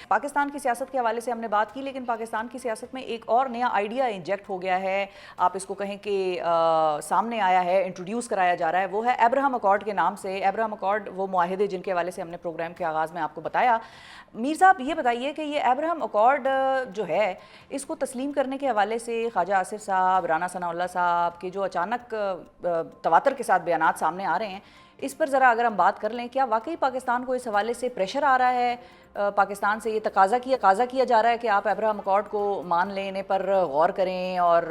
پاکستان کی سیاست کے حوالے سے ہم نے بات کی، لیکن پاکستان کی سیاست میں ایک اور نیا آئیڈیا انجیکٹ ہو گیا ہے، آپ اس کو کہیں کہ سامنے آیا ہے، انٹروڈیوس کرایا جا رہا ہے، وہ ہے ایبراہم اکارڈ کے نام سے۔ ایبراہم اکارڈ وہ معاہدے جن کے حوالے سے ہم نے پروگرام کے آغاز میں آپ کو بتایا۔ میر صاحب یہ بتائیے کہ یہ ایبراہم اکارڈ جو ہے اس کو تسلیم کرنے کے حوالے سے خواجہ آصف صاحب، رانا ثناء اللہ صاحب کے جو اچانک تواتر کے ساتھ بیانات سامنے آ رہے ہیں، اس پر ذرا اگر ہم بات کر لیں، کیا واقعی پاکستان کو اس حوالے سے پریشر آ رہا ہے؟ پاکستان سے یہ تقاضا کیا جا رہا ہے کہ آپ ایبراہم اکارڈ کو مان لیں، انہیں پر غور کریں، اور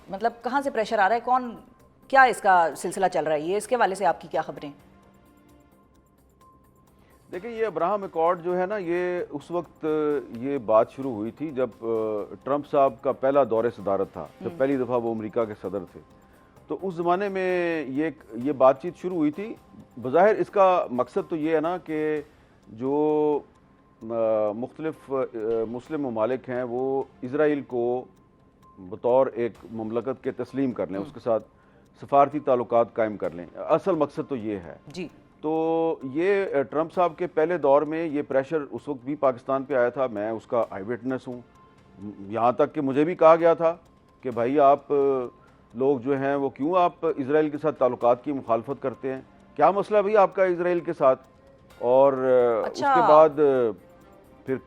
مطلب کہاں سے پریشر آ رہا ہے؟ کیا اس کا سلسلہ چل رہا ہے؟ یہ اس کے حوالے سے آپ کی کیا خبریں؟ دیکھیں، یہ ایبراہم اکارڈ جو ہے نا، یہ اس وقت یہ بات شروع ہوئی تھی جب ٹرمپ صاحب کا پہلا دور صدارت تھا، جب پہلی دفعہ وہ امریکہ کے صدر تھے، تو اس زمانے میں یہ بات چیت شروع ہوئی تھی۔ بظاہر اس کا مقصد تو یہ ہے نا کہ جو مختلف مسلم ممالک ہیں وہ اسرائیل کو بطور ایک مملکت کے تسلیم کر لیں، اس کے ساتھ سفارتی تعلقات قائم کر لیں۔ اصل مقصد تو یہ ہے جی۔ تو یہ ٹرمپ صاحب کے پہلے دور میں یہ پریشر اس وقت بھی پاکستان پہ آیا تھا، میں اس کا آئی وٹنس ہوں، یہاں تک کہ مجھے بھی کہا گیا تھا کہ بھائی آپ لوگ جو ہیں وہ کیوں آپ اسرائیل کے ساتھ تعلقات کی مخالفت کرتے ہیں، کیا مسئلہ بھائی آپ کا اسرائیل کے ساتھ؟ اور اس کے بعد پھر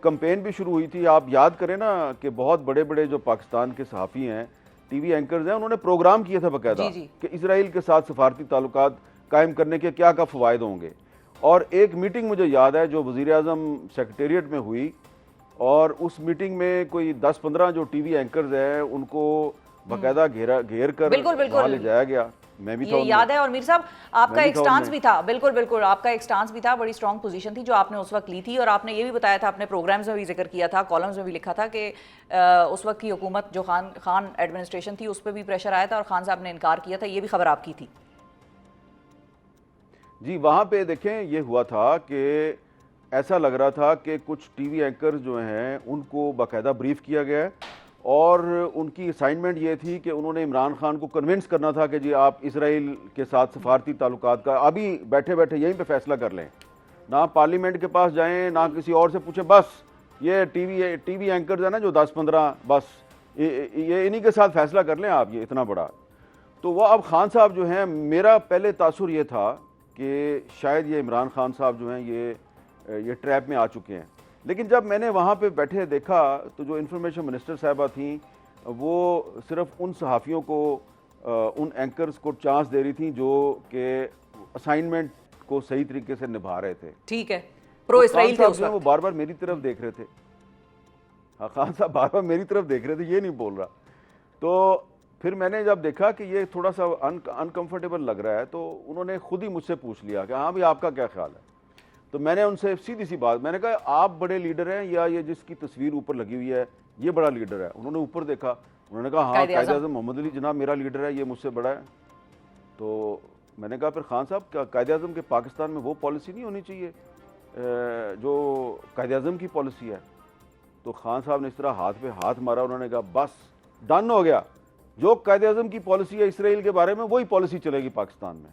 کمپین بھی شروع ہوئی تھی۔ آپ یاد کریں نا کہ بہت بڑے بڑے جو پاکستان کے صحافی ہیں، ٹی وی اینکرز ہیں، انہوں نے پروگرام کیا تھا باقاعدہ کہ اسرائیل کے ساتھ سفارتی تعلقات قائم کرنے کے کیا فوائد ہوں گے۔ اور ایک میٹنگ مجھے یاد ہے جو وزیر اعظم سیکریٹریٹ میں ہوئی، اور اس میٹنگ میں کوئی 10-15 جو ٹی وی اینکرز ہیں ان کو باقاعدہ گھیر کر وہاں لے جایا گیا۔ میں بھی تھا، یہ یاد ہے۔ اور میر صاحب آپ کا ایک سٹانس بھی تھا، بالکل آپ کا ایک سٹانس بھی تھا، بڑی اسٹرانگ پوزیشن تھی جو آپ نے اس وقت لی تھی، اور آپ نے یہ بھی بتایا تھا، اپنے پروگرامز میں بھی ذکر کیا تھا، کالمز میں بھی لکھا تھا کہ اس وقت کی حکومت جو خان ایڈمنسٹریشن تھی اس پہ بھی پریشر آیا تھا اور خان صاحب نے انکار کیا تھا، یہ بھی خبر آپ کی تھی۔ جی، وہاں پہ دیکھیں یہ ہوا تھا کہ ایسا لگ رہا تھا کہ کچھ ٹی وی اینکرز جو ہیں ان کو باقاعدہ بریف کیا گیا ہے، اور ان کی اسائنمنٹ یہ تھی کہ انہوں نے عمران خان کو کنونس کرنا تھا کہ جی آپ اسرائیل کے ساتھ سفارتی تعلقات کا ابھی بیٹھے بیٹھے یہیں پہ فیصلہ کر لیں، نہ پارلیمنٹ کے پاس جائیں، نہ کسی اور سے پوچھیں، بس یہ ٹی وی اینکرز ہیں نا جو 10-15، بس یہ انہی کے ساتھ فیصلہ کر لیں آپ، یہ اتنا بڑا۔ تو وہ اب خان صاحب جو ہیں، میرا پہلے تاثر یہ تھا کہ شاید یہ عمران خان صاحب جو ہیں یہ ٹریپ میں آ چکے ہیں، لیکن جب میں نے وہاں پہ بیٹھے دیکھا تو جو انفارمیشن منسٹر صاحبہ تھیں وہ صرف ان صحافیوں کو، ان اینکرز کو چانس دے رہی تھیں جو کہ اسائنمنٹ کو صحیح طریقے سے نبھا رہے تھے۔ ٹھیک ہے، پرو اسرائیل تھے اس وقت، وہ بار بار میری طرف دیکھ رہے تھے، ہاں خان صاحب بار بار میری طرف دیکھ رہے تھے، یہ نہیں بول رہا۔ تو پھر میں نے جب دیکھا کہ یہ تھوڑا سا انکمفرٹیبل لگ رہا ہے تو انہوں نے خود ہی مجھ سے پوچھ لیا کہ ہاں بھی آپ کا کیا خیال ہے؟ تو میں نے ان سے سیدھی سی بات، میں نے کہا آپ بڑے لیڈر ہیں یا یہ جس کی تصویر اوپر لگی ہوئی ہے یہ بڑا لیڈر ہے؟ انہوں نے اوپر دیکھا، انہوں نے کہا ہاں قائد اعظم محمد علی جناب میرا لیڈر ہے، یہ مجھ سے بڑا ہے۔ تو میں نے کہا پھر خان صاحب کیا قائد اعظم کے پاکستان میں وہ پالیسی نہیں ہونی چاہیے جو قائد اعظم کی پالیسی ہے؟ تو خان صاحب نے اس طرح ہاتھ پہ ہاتھ مارا، انہوں نے کہا بس ڈن ہو گیا، جو قائد اعظم کی پالیسی ہے اسرائیل کے بارے میں وہی پالیسی چلے گی پاکستان میں۔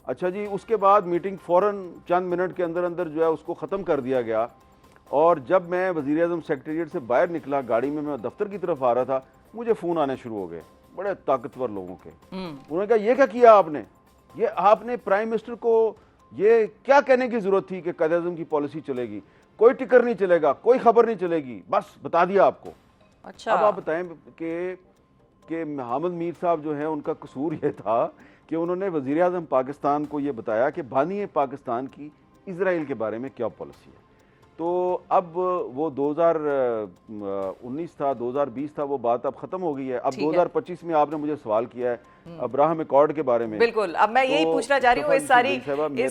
اچھا جی، اس کے بعد میٹنگ فوراً چند منٹ کے اندر جو ہے اس کو ختم کر دیا گیا، اور جب میں وزیر اعظم سیکریٹریٹ سے باہر نکلا گاڑی میں دفتر کی طرف آ رہا تھا، مجھے فون آنے شروع ہو گئے بڑے طاقتور لوگوں کے۔ انہوں نے کہا یہ کیا کیا آپ نے؟ یہ آپ نے پرائم منسٹر کو یہ کیا کہنے کی ضرورت تھی کہ قائد اعظم کی پالیسی چلے گی؟ کوئی ٹکر نہیں چلے گا، کوئی خبر نہیں چلے گی، بس بتا دیا آپ کو۔ اچھا، اب آپ بتائیں کہ حامد میر صاحب جو ہیں ان کا قصور یہ تھا کہ انہوں نے وزیر اعظم پاکستان کو یہ بتایا کہ بانی پاکستان کی اسرائیل کے بارے میں کیا پالیسی ہے۔ تو اب وہ 2019 تھا، 2020 تھا، وہ بات اب ختم ہو گئی ہے۔ اب 2025 میں آپ نے مجھے سوال کیا ہے ابراہم اکارڈ کے بارے میں۔ بالکل، اب میں یہی پوچھنا چاہ رہی ہوں اس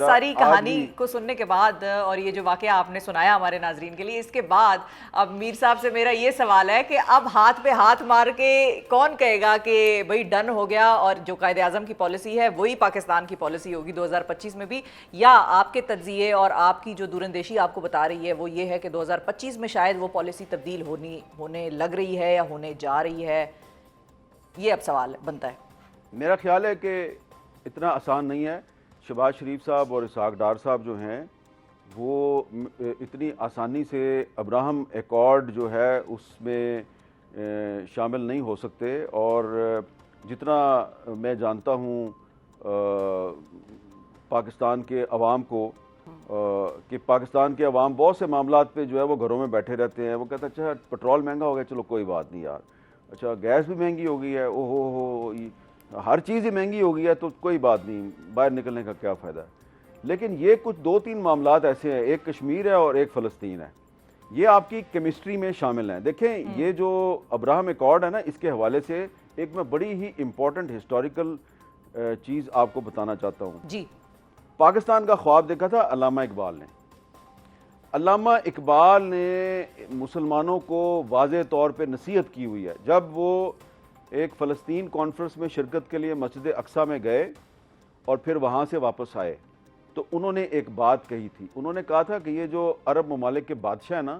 ساری کہانی کو سننے کے بعد، اور یہ جو واقعہ آپ نے سنایا ہمارے ناظرین کے لیے، اس کے بعد اب میر صاحب سے میرا یہ سوال ہے کہ اب ہاتھ پہ ہاتھ مار کے کون کہے گا کہ بھئی ڈن ہو گیا اور جو قائد اعظم کی پالیسی ہے وہی پاکستان کی پالیسی ہوگی 2025 میں بھی؟ یا آپ کے تجزیے اور آپ کی جو دوراندیشی آپ کو بتا رہی ہے وہ یہ ہے کہ 2025 میں شاید وہ پالیسی تبدیل ہونے لگ رہی ہے یا ہونے جا رہی ہے؟ یہ اب سوال بنتا ہے۔ میرا خیال ہے کہ اتنا آسان نہیں ہے۔ شہباز شریف صاحب اور اسحاق ڈار صاحب جو ہیں وہ اتنی آسانی سے ابراہم ایکارڈ جو ہے اس میں شامل نہیں ہو سکتے، اور جتنا میں جانتا ہوں پاکستان کے عوام کو، کہ پاکستان کے عوام بہت سے معاملات پہ جو ہے وہ گھروں میں بیٹھے رہتے ہیں، وہ کہتے ہیں اچھا پٹرول مہنگا ہو گیا، چلو کوئی بات نہیں یار، اچھا گیس بھی مہنگی ہو گئی ہے، او ہو ہر چیز ہی مہنگی ہو گئی ہے تو کوئی بات نہیں، باہر نکلنے کا کیا فائدہ ہے۔ لیکن یہ کچھ 2-3 معاملات ایسے ہیں، ایک کشمیر ہے اور ایک فلسطین ہے، یہ آپ کی کیمسٹری میں شامل ہیں۔ دیکھیں یہ جو ابراہم ایکارڈ ہے نا، اس کے حوالے سے ایک میں بڑی ہی امپورٹنٹ ہسٹوریکل چیز آپ کو بتانا چاہتا ہوں۔ جی، پاکستان کا خواب دیکھا تھا علامہ اقبال نے۔ علامہ اقبال نے مسلمانوں کو واضح طور پہ نصیحت کی ہوئی ہے، جب وہ ایک فلسطین کانفرنس میں شرکت کے لیے مسجد اقصیٰ میں گئے اور پھر وہاں سے واپس آئے تو انہوں نے ایک بات کہی تھی۔ انہوں نے کہا تھا کہ یہ جو عرب ممالک کے بادشاہ ہیں نا،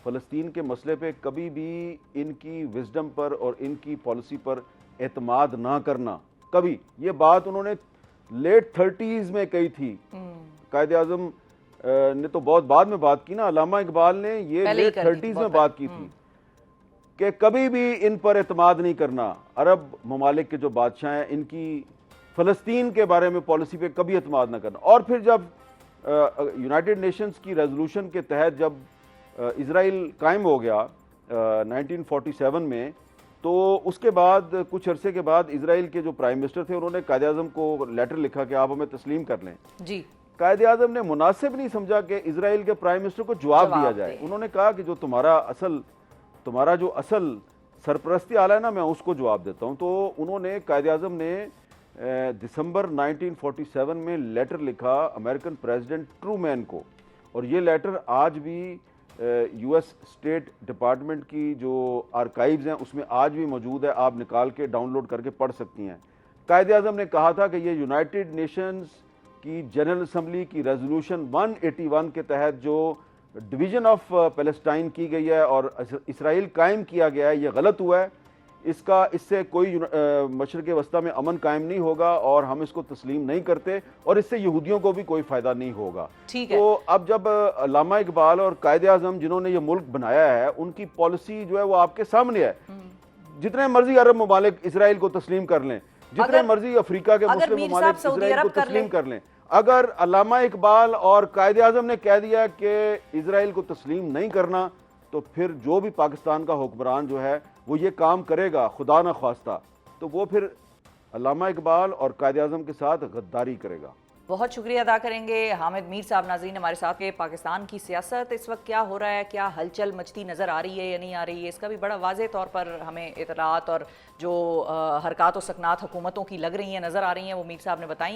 فلسطین کے مسئلے پہ کبھی بھی ان کی وزڈم پر اور ان کی پالیسی پر اعتماد نہ کرنا، کبھی۔ یہ بات انہوں نے لیٹ 30s میں کہی تھی۔ قائد اعظم نے تو بہت بعد میں بات کی نا، علامہ اقبال نے یہ لیٹ 30s میں بات کی تھی کہ کبھی بھی ان پر اعتماد نہیں کرنا، عرب ممالک کے جو بادشاہ ہیں ان کی فلسطین کے بارے میں پالیسی پہ کبھی اعتماد نہ کرنا۔ اور پھر جب یونائٹڈ نیشنز کی ریزولوشن کے تحت جب اسرائیل قائم ہو گیا 1947 میں، تو اس کے بعد کچھ عرصے کے بعد اسرائیل کے جو پرائم منسٹر تھے انہوں نے قائد اعظم کو لیٹر لکھا کہ آپ ہمیں تسلیم کر لیں۔ جی، قائد اعظم نے مناسب نہیں سمجھا کہ اسرائیل کے پرائم منسٹر کو جواب دیا جائے۔ انہوں نے کہا کہ جو تمہارا جو اصل سرپرستی آلہ ہے نا، میں اس کو جواب دیتا ہوں۔ تو انہوں نے قائد اعظم نے دسمبر 1947 میں لیٹر لکھا امریکن پریزیڈنٹ ٹرومین کو، اور یہ لیٹر آج بھی یو ایس اسٹیٹ ڈپارٹمنٹ کی جو آرکائیوز ہیں اس میں آج بھی موجود ہے، آپ نکال کے ڈاؤن لوڈ کر کے پڑھ سکتی ہیں۔ قائد اعظم نے کہا تھا کہ یہ یونائٹڈ نیشنز کی جنرل اسمبلی کی ریزولوشن 181 کے تحت جو ڈویژن آف پیلسٹائن کی گئی ہے اور اسرائیل قائم کیا گیا ہے، یہ غلط ہوا ہے، اس سے کوئی مشرق وسطیٰ میں امن قائم نہیں ہوگا اور ہم اس کو تسلیم نہیں کرتے، اور اس سے یہودیوں کو بھی کوئی فائدہ نہیں ہوگا۔ تو اب جب علامہ اقبال اور قائد اعظم جنہوں نے یہ ملک بنایا ہے، ان کی پالیسی جو ہے وہ آپ کے سامنے ہے۔ جتنے مرضی عرب ممالک اسرائیل کو تسلیم کر لیں، جتنے مرضی افریقہ کے مسلم ممالک اسرائیل کو تسلیم کر لیں، اگر علامہ اقبال اور قائد اعظم نے کہہ دیا کہ اسرائیل کو تسلیم نہیں کرنا، تو پھر جو بھی پاکستان کا حکمران جو ہے وہ یہ کام کرے گا خدا نہ خواستہ، تو وہ پھر علامہ اقبال اور قائد اعظم کے ساتھ غداری کرے گا۔ بہت شکریہ ادا کریں گے حامد میر صاحب۔ ناظرین ہمارے ساتھ کہ پاکستان کی سیاست اس وقت کیا ہو رہا ہے، کیا ہلچل مچتی نظر آ رہی ہے یا نہیں آ رہی ہے، اس کا بھی بڑا واضح طور پر ہمیں اطلاعات اور جو حرکات و سکنات حکومتوں کی لگ رہی ہیں، نظر آ رہی ہیں، وہ میر صاحب نے بتائیں۔